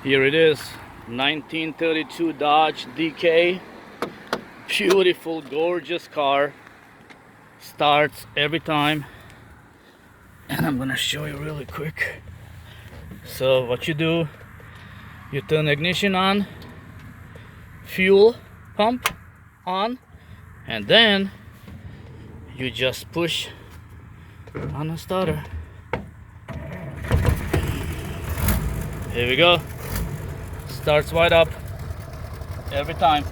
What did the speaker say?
Here it is, 1932 Dodge DK. Beautiful, gorgeous car. Starts every time. And I'm gonna show you really quick. So what you do, you turn ignition on, fuel pump on, and then you just push on the starter. Here we go. Starts right up every time.